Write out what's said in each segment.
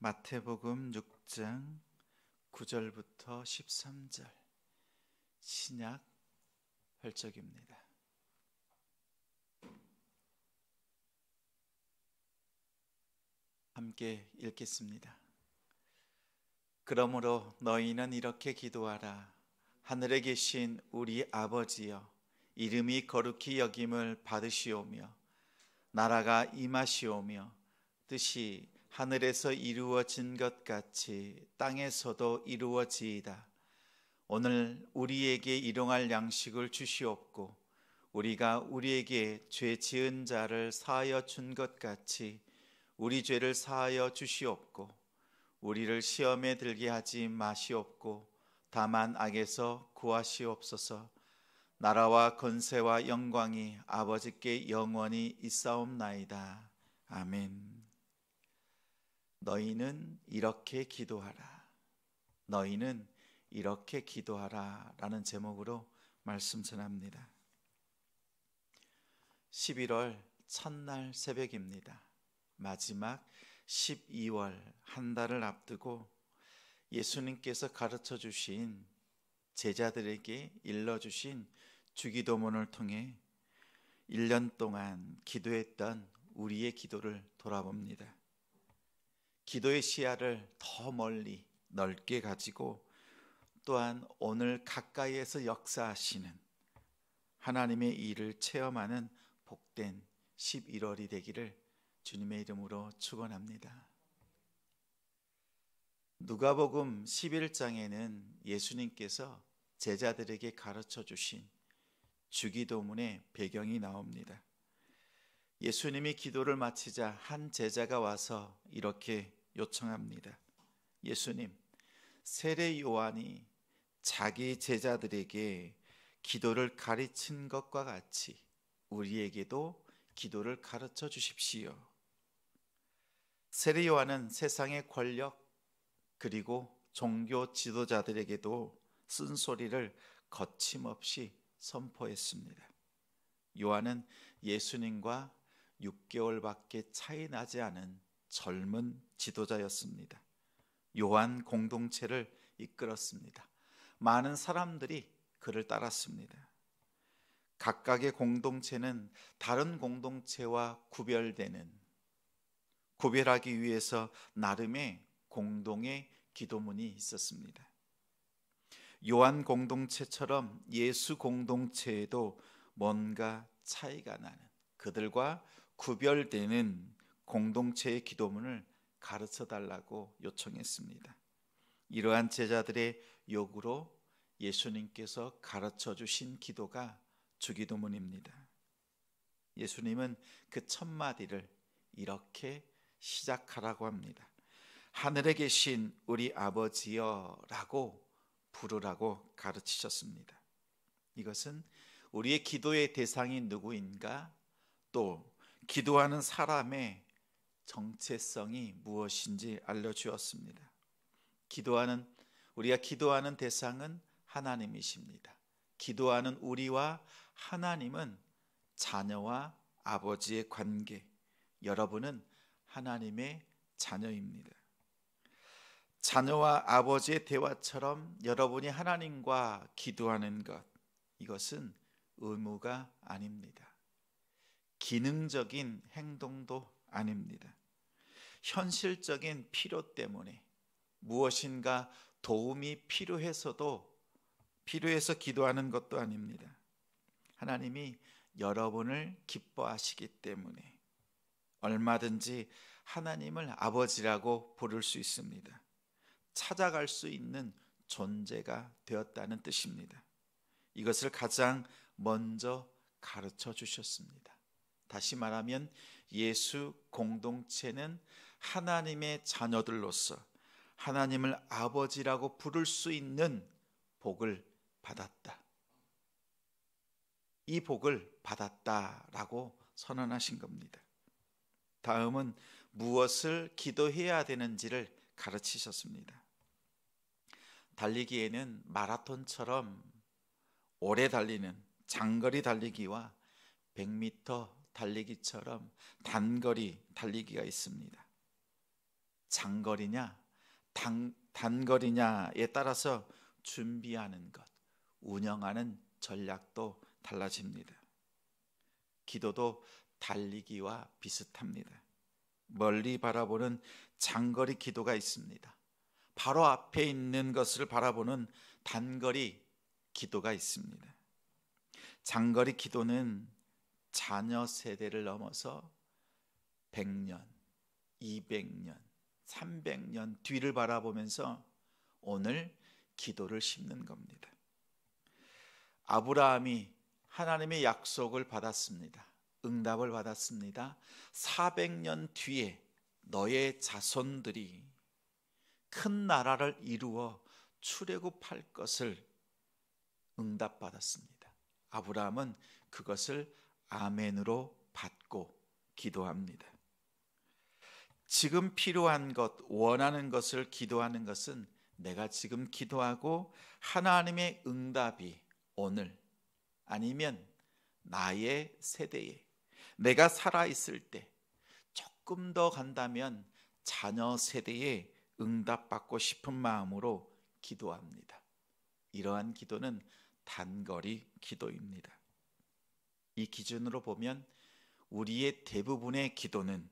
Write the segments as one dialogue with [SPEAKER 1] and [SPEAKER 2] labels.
[SPEAKER 1] 마태복음 6장 9절부터 13절 신약 혈적입니다. 함께 읽겠습니다. 그러므로 너희는 이렇게 기도하라. 하늘에 계신 우리 아버지여, 이름이 거룩히 여김을 받으시오며 나라가 임하시오며 뜻이 하늘에서 이루어진 것 같이 땅에서도 이루어지이다. 오늘 우리에게 일용할 양식을 주시옵고 우리가 우리에게 죄 지은 자를 사하여 준 것 같이 우리 죄를 사하여 주시옵고 우리를 시험에 들게 하지 마시옵고 다만 악에서 구하시옵소서. 나라와 권세와 영광이 아버지께 영원히 있사옵나이다. 아멘. 너희는 이렇게 기도하라. 너희는 이렇게 기도하라 라는 제목으로 말씀 전합니다. 11월 첫날 새벽입니다. 마지막 12월 한 달을 앞두고 예수님께서 가르쳐 주신 제자들에게 일러주신 주기도문을 통해 1년 동안 기도했던 우리의 기도를 돌아봅니다. 기도의 시야를 더 멀리 넓게 가지고 또한 오늘 가까이에서 역사하시는 하나님의 일을 체험하는 복된 11월이 되기를 주님의 이름으로 축원합니다. 누가복음 11장에는 예수님께서 제자들에게 가르쳐 주신 주기도문의 배경이 나옵니다. 예수님이 기도를 마치자 한 제자가 와서 이렇게 요청합니다. 예수님, 세례 요한이 자기 제자들에게 기도를 가르친 것과 같이 우리에게도 기도를 가르쳐 주십시오. 세례 요한은 세상의 권력 그리고 종교 지도자들에게도 쓴소리를 거침없이 선포했습니다. 요한은 예수님과 6개월밖에 차이 나지 않은 젊은 지도자였습니다. 요한 공동체를 이끌었습니다. 많은 사람들이 그를 따랐습니다. 각각의 공동체는 다른 공동체와 구별하기 위해서 나름의 공동의 기도문이 있었습니다. 요한 공동체처럼 예수 공동체에도 뭔가 차이가 나는 그들과 구별되는 공동체의 기도문을 가르쳐 달라고 요청했습니다. 이러한 제자들의 요구로 예수님께서 가르쳐 주신 기도가 주기도문입니다. 예수님은 그 첫 마디를 이렇게 시작하라고 합니다. 하늘에 계신 우리 아버지여 라고 부르라고 가르치셨습니다. 이것은 우리의 기도의 대상이 누구인가, 또 기도하는 사람의 정체성이 무엇인지 알려주었습니다. 우리가 기도하는 대상은 하나님이십니다. 기도하는 우리와 하나님은 자녀와 아버지의 관계, 여러분은 하나님의 자녀입니다. 자녀와 아버지의 대화처럼 여러분이 하나님과 기도하는 것, 이것은 의무가 아닙니다. 기능적인 행동도 아닙니다. 현실적인 필요 때문에 무엇인가 도움이 필요해서 기도하는 것도 아닙니다. 하나님이 여러분을 기뻐하시기 때문에 얼마든지 하나님을 아버지라고 부를 수 있습니다. 찾아갈 수 있는 존재가 되었다는 뜻입니다. 이것을 가장 먼저 가르쳐 주셨습니다. 다시 말하면 예수 공동체는 하나님의 자녀들로서 하나님을 아버지라고 부를 수 있는 복을 받았다. 이 복을 받았다라고 선언하신 겁니다. 다음은 무엇을 기도해야 되는지를 가르치셨습니다. 달리기에는 마라톤처럼 오래 달리는 장거리 달리기와 100m 달리기처럼 단거리 달리기가 있습니다. 장거리냐 단거리냐에 따라서 준비하는 것, 운영하는 전략도 달라집니다. 기도도 달리기와 비슷합니다. 멀리 바라보는 장거리 기도가 있습니다. 바로 앞에 있는 것을 바라보는 단거리 기도가 있습니다. 장거리 기도는 자녀 세대를 넘어서 100년, 200년, 300년 뒤를 바라보면서 오늘 기도를 심는 겁니다. 아브라함이 하나님의 약속을 받았습니다. 응답을 받았습니다. 400년 뒤에 너의 자손들이 큰 나라를 이루어 출애굽할 것을 응답받았습니다. 아브라함은 그것을 아멘으로 받고 기도합니다. 지금 필요한 것, 원하는 것을 기도하는 것은 내가 지금 기도하고 하나님의 응답이 오늘 아니면 나의 세대에 내가 살아있을 때 조금 더 간다면 자녀 세대에 응답받고 싶은 마음으로 기도합니다. 이러한 기도는 단거리 기도입니다. 이 기준으로 보면 우리의 대부분의 기도는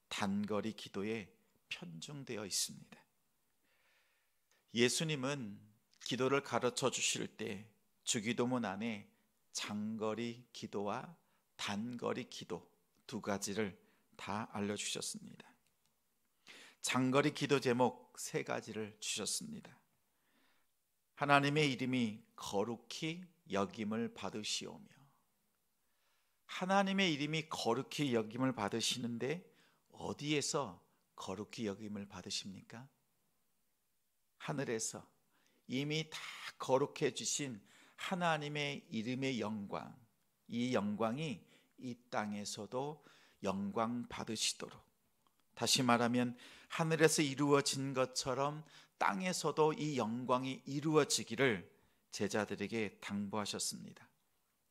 [SPEAKER 1] 단거리 기도에 편중되어 있습니다. 예수님은 기도를 가르쳐 주실 때 주기도문 안에 장거리 기도와 단거리 기도 두 가지를 다 알려주셨습니다. 장거리 기도 제목 세 가지를 주셨습니다. 하나님의 이름이 거룩히 여김을 받으시오며, 하나님의 이름이 거룩히 여김을 받으시는데 어디에서 거룩히 여김을 받으십니까? 하늘에서 이미 다 거룩해 주신 하나님의 이름의 영광, 이 영광이 이 땅에서도 영광 받으시도록, 다시 말하면 하늘에서 이루어진 것처럼 땅에서도 이 영광이 이루어지기를 제자들에게 당부하셨습니다.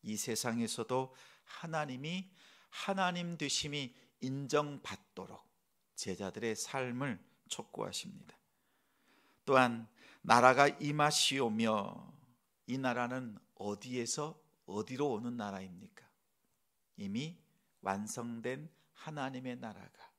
[SPEAKER 1] 이 세상에서도 하나님이 하나님 되심이 인정받도록 제자들의 삶을 촉구하십니다. 또한 나라가 임하시오며, 이 나라는 어디에서 어디로 오는 나라입니까? 이미 완성된 하나님의 나라가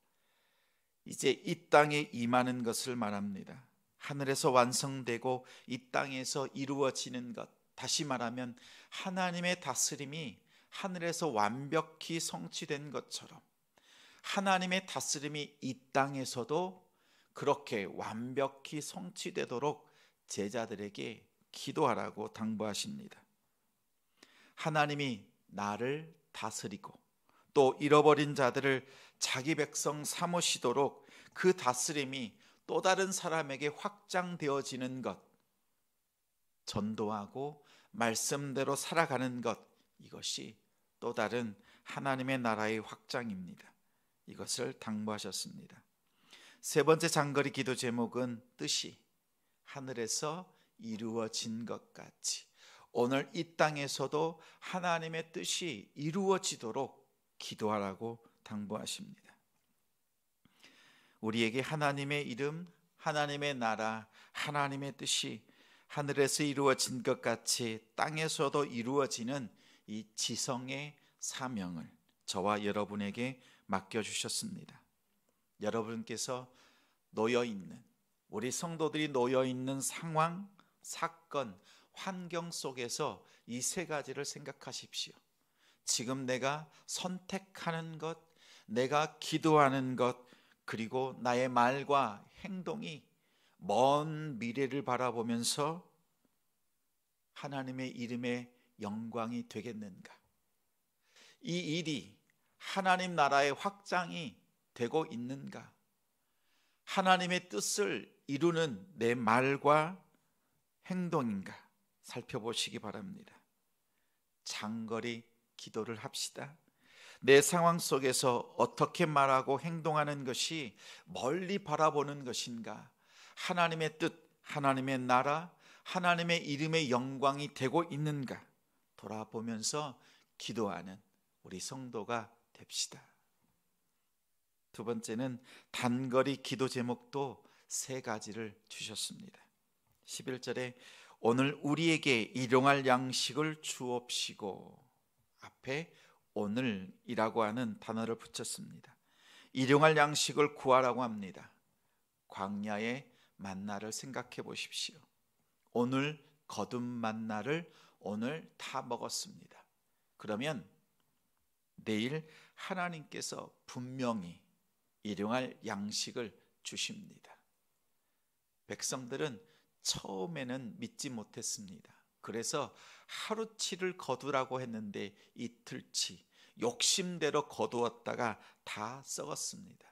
[SPEAKER 1] 이제 이 땅에 임하는 것을 말합니다. 하늘에서 완성되고 이 땅에서 이루어지는 것, 다시 말하면 하나님의 다스림이 하늘에서 완벽히 성취된 것처럼 하나님의 다스림이 이 땅에서도 그렇게 완벽히 성취되도록 제자들에게 기도하라고 당부하십니다. 하나님이 나를 다스리고 또 잃어버린 자들을 자기 백성 삼으시도록 그 다스림이 또 다른 사람에게 확장되어지는 것, 전도하고 말씀대로 살아가는 것, 이것이 또 다른 하나님의 나라의 확장입니다. 이것을 당부하셨습니다. 세 번째 장거리 기도 제목은 뜻이 하늘에서 이루어진 것 같이 오늘 이 땅에서도 하나님의 뜻이 이루어지도록 기도하라고 당부하십니다. 우리에게 하나님의 이름, 하나님의 나라, 하나님의 뜻이 하늘에서 이루어진 것 같이 땅에서도 이루어지는 이 지성의 사명을 저와 여러분에게 맡겨주셨습니다. 여러분께서 놓여있는, 우리 성도들이 놓여있는 상황, 사건, 환경 속에서 이 세 가지를 생각하십시오. 지금 내가 선택하는 것, 내가 기도하는 것, 그리고 나의 말과 행동이 먼 미래를 바라보면서 하나님의 이름의 영광이 되겠는가? 이 일이 하나님 나라의 확장이 되고 있는가? 하나님의 뜻을 이루는 내 말과 행동인가? 살펴보시기 바랍니다. 장거리 기도를 합시다. 내 상황 속에서 어떻게 말하고 행동하는 것이 멀리 바라보는 것인가? 하나님의 뜻, 하나님의 나라, 하나님의 이름의 영광이 되고 있는가? 돌아보면서 기도하는 우리 성도가 됩시다. 두 번째는 단거리 기도 제목도 세 가지를 주셨습니다. 11절에 오늘 우리에게 일용할 양식을 주옵시고, 앞에 오늘이라고 하는 단어를 붙였습니다. 일용할 양식을 구하라고 합니다. 광야의 만나를 생각해 보십시오. 오늘 거둔 만나를 오늘 다 먹었습니다. 그러면 내일 하나님께서 분명히 일용할 양식을 주십니다. 백성들은 처음에는 믿지 못했습니다. 그래서 하루치를 거두라고 했는데 이틀치 욕심대로 거두었다가 다 썩었습니다.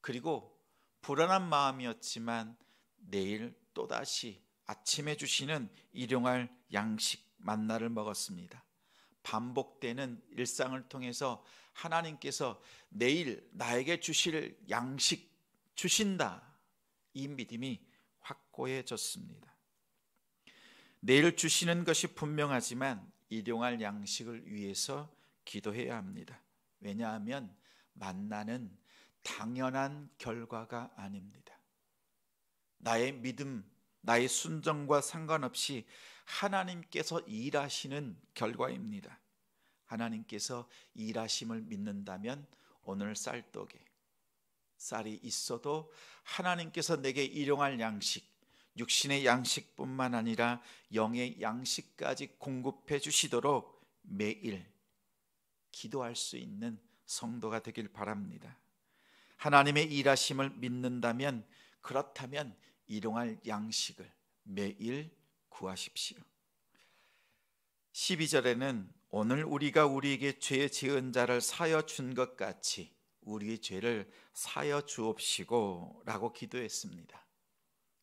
[SPEAKER 1] 그리고 불안한 마음이었지만 내일 또다시 아침에 주시는 일용할 양식 만나를 먹었습니다. 반복되는 일상을 통해서 하나님께서 내일 나에게 주실 양식 주신다, 이 믿음이 확고해졌습니다. 내일 주시는 것이 분명하지만 일용할 양식을 위해서 기도해야 합니다. 왜냐하면 만나는 당연한 결과가 아닙니다. 나의 믿음, 나의 순종과 상관없이 하나님께서 일하시는 결과입니다. 하나님께서 일하심을 믿는다면 오늘 쌀떡에 쌀이 있어도 하나님께서 내게 일용할 양식, 육신의 양식뿐만 아니라 영의 양식까지 공급해 주시도록 매일 기도할 수 있는 성도가 되길 바랍니다. 하나님의 일하심을 믿는다면, 그렇다면 일용할 양식을 매일 구하십시오. 12절에는 오늘 우리가 우리에게 죄 지은 자를 사여 준 것 같이 우리의 죄를 사여 주옵시고 라고 기도했습니다.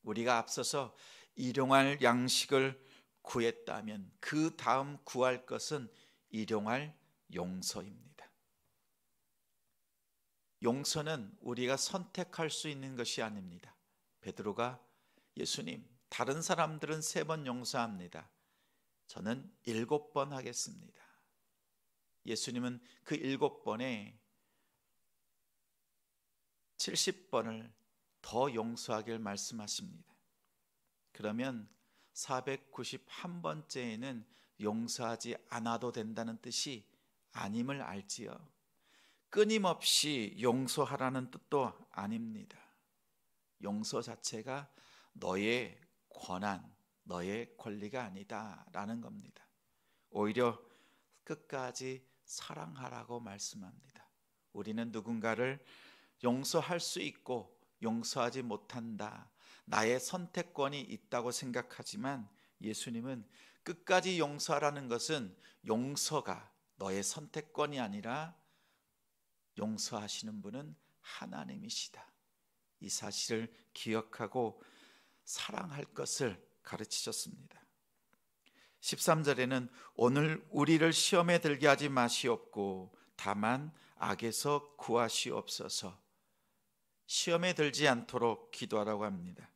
[SPEAKER 1] 우리가 앞서서 일용할 양식을 구했다면 그 다음 구할 것은 일용할 용서입니다. 용서는 우리가 선택할 수 있는 것이 아닙니다. 베드로가 예수님, 다른 사람들은 3번 용서합니다. 저는 7번 하겠습니다. 예수님은 그 7번에 70번을 더 용서하길 말씀하십니다. 그러면 491번째에는 용서하지 않아도 된다는 뜻이 아님을 알지요. 끊임없이 용서하라는 뜻도 아닙니다. 용서 자체가 너의 권한, 너의 권리가 아니다라는 겁니다. 오히려 끝까지 사랑하라고 말씀합니다. 우리는 누군가를 용서할 수 있고 용서하지 못한다, 나의 선택권이 있다고 생각하지만 예수님은 끝까지 용서하라는 것은 용서가 너의 선택권이 아니라 용서하시는 분은 하나님이시다, 이 사실을 기억하고 사랑할 것을 가르치셨습니다. 13절에는 오늘 우리를 시험에 들게 하지 마시옵고 다만 악에서 구하시옵소서, 시험에 들지 않도록 기도하라고 합니다.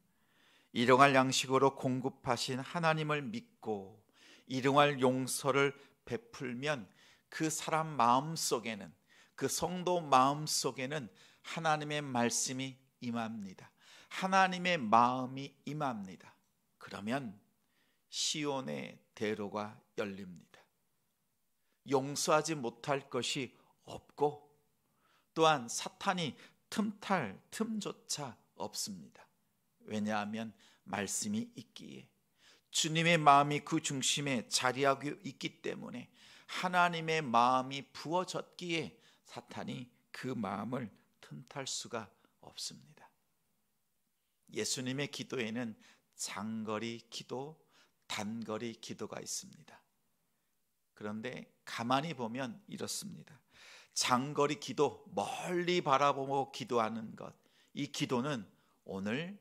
[SPEAKER 1] 일용할 양식으로 공급하신 하나님을 믿고 일용할 용서를 베풀면 그 사람 마음속에는, 그 성도 마음속에는 하나님의 말씀이 임합니다. 하나님의 마음이 임합니다. 그러면 시온의 대로가 열립니다. 용서하지 못할 것이 없고 또한 사탄이 틈탈 틈조차 없습니다. 왜냐하면 말씀이 있기에, 주님의 마음이 그 중심에 자리하고 있기 때문에, 하나님의 마음이 부어졌기에 사탄이 그 마음을 틈탈 수가 없습니다. 예수님의 기도에는 장거리 기도, 단거리 기도가 있습니다. 그런데 가만히 보면 이렇습니다. 장거리 기도, 멀리 바라보고 기도하는 것, 이 기도는 오늘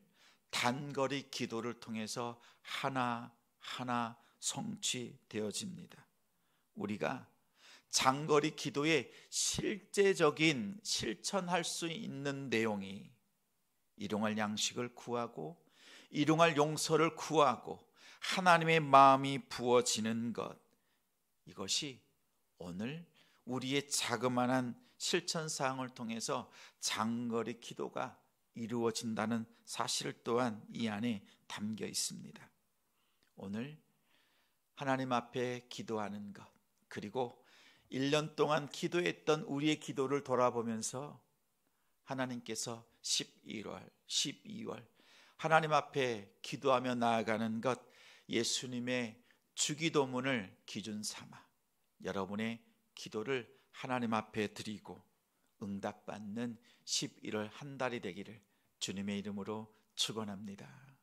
[SPEAKER 1] 단거리 기도를 통해서 하나하나 성취되어집니다. 우리가 장거리 기도의 실제적인 실천할 수 있는 내용이 일용할 양식을 구하고 일용할 용서를 구하고 하나님의 마음이 부어지는 것, 이것이 오늘 우리의 자그마한 실천 사항을 통해서 장거리 기도가 이루어진다는 사실 또한 이 안에 담겨 있습니다. 오늘 하나님 앞에 기도하는 것, 그리고 1년 동안 기도했던 우리의 기도를 돌아보면서 하나님께서 11월, 12월 하나님 앞에 기도하며 나아가는 것, 예수님의 주기도문을 기준 삼아 여러분의 기도를 하나님 앞에 드리고 응답받는 11월 한 달이 되기를 주님의 이름으로 축원합니다.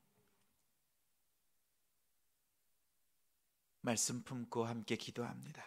[SPEAKER 1] 말씀 품고 함께 기도합니다.